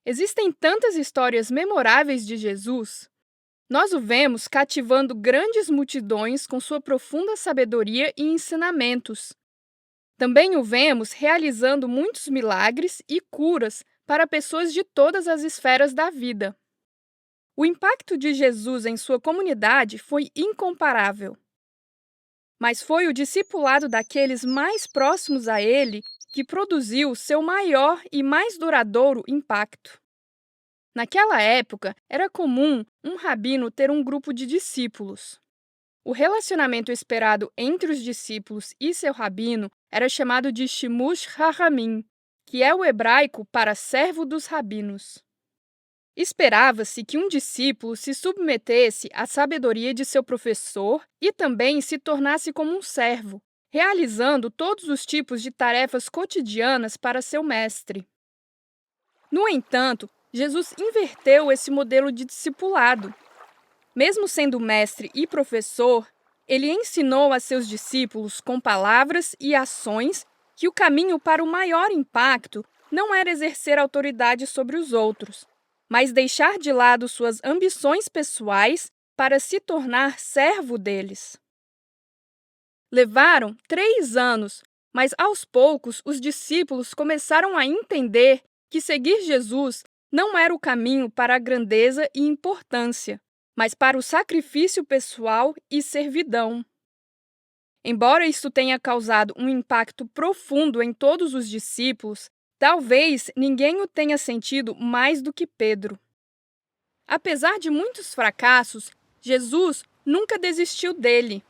Existem tantas histórias memoráveis de Jesus. Nós o vemos cativando grandes multidões com sua profunda sabedoria e ensinamentos. Também o vemos realizando muitos milagres e curas para pessoas de todas as esferas da vida. O impacto de Jesus em sua comunidade foi incomparável. Mas foi o discipulado daqueles mais próximos a ele que produziu seu maior e mais duradouro impacto. Naquela época, era comum um rabino ter um grupo de discípulos. O relacionamento esperado entre os discípulos e seu rabino era chamado de Shimush Hachamim, que é o hebraico para servo dos rabinos. Esperava-se que um discípulo se submetesse à sabedoria de seu professor e também se tornasse como um servo, realizando todos os tipos de tarefas cotidianas para seu mestre. No entanto, Jesus inverteu esse modelo de discipulado. Mesmo sendo mestre e professor, ele ensinou a seus discípulos com palavras e ações que o caminho para o maior impacto não era exercer autoridade sobre os outros, mas deixar de lado suas ambições pessoais para se tornar servo deles. Levaram 3 anos, mas aos poucos os discípulos começaram a entender que seguir Jesus não era o caminho para a grandeza e importância, mas para o sacrifício pessoal e servidão. Embora isso tenha causado um impacto profundo em todos os discípulos, talvez ninguém o tenha sentido mais do que Pedro. Apesar de muitos fracassos, Jesus nunca desistiu dele.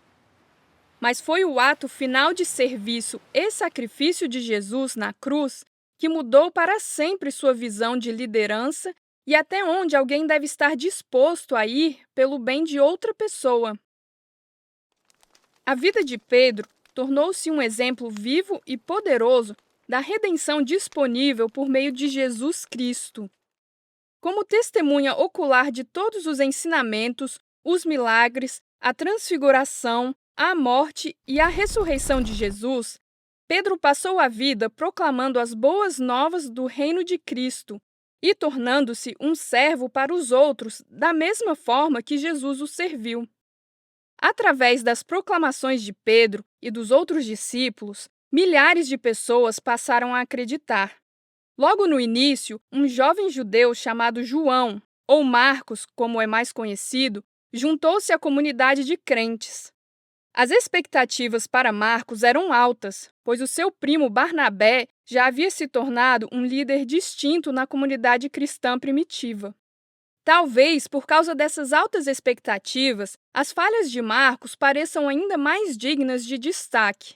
Mas foi o ato final de serviço e sacrifício de Jesus na cruz que mudou para sempre sua visão de liderança e até onde alguém deve estar disposto a ir pelo bem de outra pessoa. A vida de Pedro tornou-se um exemplo vivo e poderoso da redenção disponível por meio de Jesus Cristo. Como testemunha ocular de todos os ensinamentos, os milagres, a transfiguração, a morte e a ressurreição de Jesus, Pedro passou a vida proclamando as boas novas do reino de Cristo e tornando-se um servo para os outros da mesma forma que Jesus o serviu. Através das proclamações de Pedro e dos outros discípulos, milhares de pessoas passaram a acreditar. Logo no início, um jovem judeu chamado João, ou Marcos, como é mais conhecido, juntou-se à comunidade de crentes. As expectativas para Marcos eram altas, pois o seu primo Barnabé já havia se tornado um líder distinto na comunidade cristã primitiva. Talvez, por causa dessas altas expectativas, as falhas de Marcos pareçam ainda mais dignas de destaque.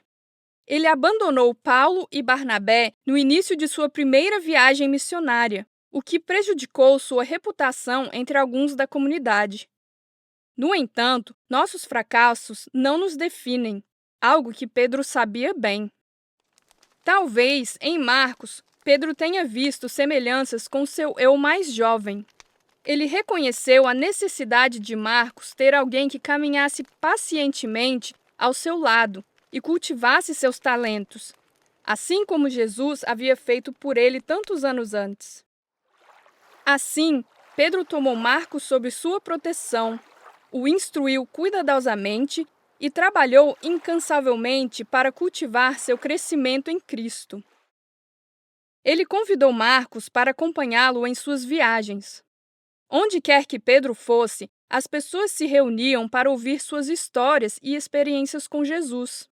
Ele abandonou Paulo e Barnabé no início de sua primeira viagem missionária, o que prejudicou sua reputação entre alguns da comunidade. No entanto, nossos fracassos não nos definem, algo que Pedro sabia bem. Talvez, em Marcos, Pedro tenha visto semelhanças com seu eu mais jovem. Ele reconheceu a necessidade de Marcos ter alguém que caminhasse pacientemente ao seu lado e cultivasse seus talentos, assim como Jesus havia feito por ele tantos anos antes. Assim, Pedro tomou Marcos sob sua proteção, o instruiu cuidadosamente e trabalhou incansavelmente para cultivar seu crescimento em Cristo. Ele convidou Marcos para acompanhá-lo em suas viagens. Onde quer que Pedro fosse, as pessoas se reuniam para ouvir suas histórias e experiências com Jesus.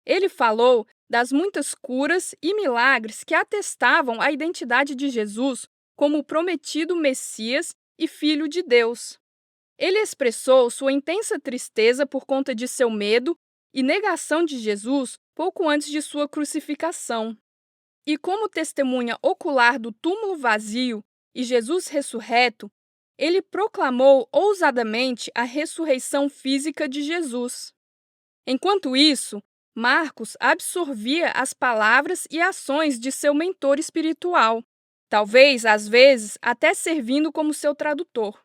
Ele falou das muitas curas e milagres que atestavam a identidade de Jesus como o prometido Messias e Filho de Deus. Ele expressou sua intensa tristeza por conta de seu medo e negação de Jesus pouco antes de sua crucificação. E como testemunha ocular do túmulo vazio e Jesus ressurreto, ele proclamou ousadamente a ressurreição física de Jesus. Enquanto isso, Marcos absorvia as palavras e ações de seu mentor espiritual, talvez, às vezes, até servindo como seu tradutor.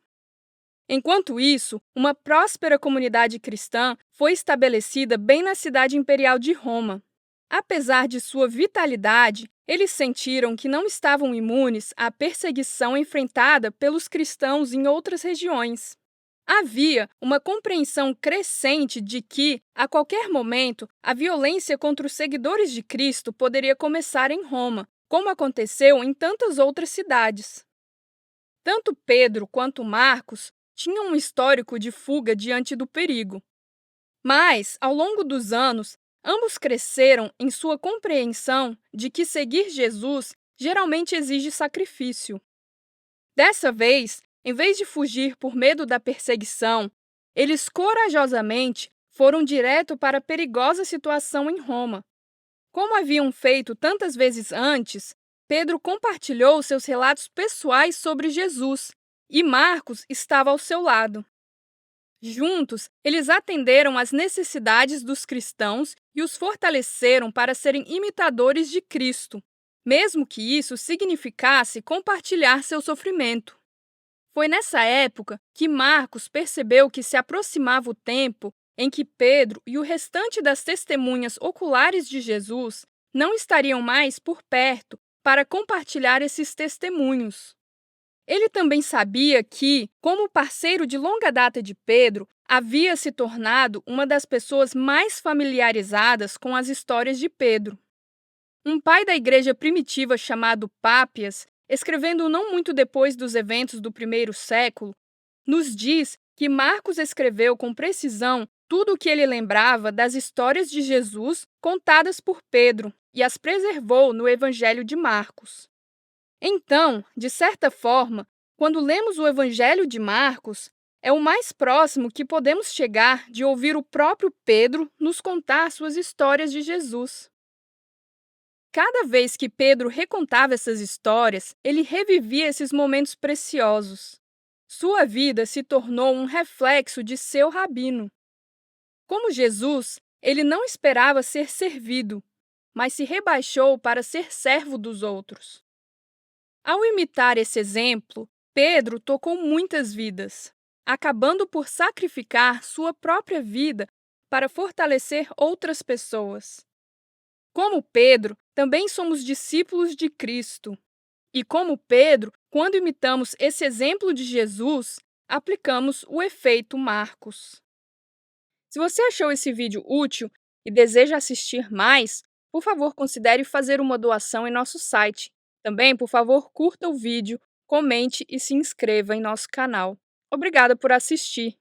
Enquanto isso, uma próspera comunidade cristã foi estabelecida bem na cidade imperial de Roma. Apesar de sua vitalidade, Eles sentiram que não estavam imunes à perseguição enfrentada pelos cristãos em outras regiões. Havia uma compreensão crescente de que, a qualquer momento, a violência contra os seguidores de Cristo poderia começar em Roma, como aconteceu em tantas outras cidades. Tanto Pedro quanto Marcos tinham um histórico de fuga diante do perigo. Mas, ao longo dos anos, ambos cresceram em sua compreensão de que seguir Jesus geralmente exige sacrifício. Dessa vez, em vez de fugir por medo da perseguição, eles corajosamente foram direto para a perigosa situação em Roma. Como haviam feito tantas vezes antes, Pedro compartilhou seus relatos pessoais sobre Jesus e Marcos estava ao seu lado. Juntos, eles atenderam às necessidades dos cristãos e os fortaleceram para serem imitadores de Cristo, mesmo que isso significasse compartilhar seu sofrimento. Foi nessa época que Marcos percebeu que se aproximava o tempo em que Pedro e o restante das testemunhas oculares de Jesus não estariam mais por perto para compartilhar esses testemunhos. Ele também sabia que, como parceiro de longa data de Pedro, havia se tornado uma das pessoas mais familiarizadas com as histórias de Pedro. Um pai da igreja primitiva chamado Pápias, escrevendo não muito depois dos eventos do primeiro século, nos diz que Marcos escreveu com precisão tudo o que ele lembrava das histórias de Jesus contadas por Pedro e as preservou no Evangelho de Marcos. Então, de certa forma, quando lemos o Evangelho de Marcos, é o mais próximo que podemos chegar de ouvir o próprio Pedro nos contar suas histórias de Jesus. Cada vez que Pedro recontava essas histórias, ele revivia esses momentos preciosos. Sua vida se tornou um reflexo de seu rabino. Como Jesus, ele não esperava ser servido, mas se rebaixou para ser servo dos outros. Ao imitar esse exemplo, Pedro tocou muitas vidas, acabando por sacrificar sua própria vida para fortalecer outras pessoas. Como Pedro, também somos discípulos de Cristo. E como Pedro, quando imitamos esse exemplo de Jesus, aplicamos o efeito Marcos. Se você achou esse vídeo útil e deseja assistir mais, por favor, considere fazer uma doação em nosso site. Também, por favor, curta o vídeo, comente e se inscreva em nosso canal. Obrigada por assistir!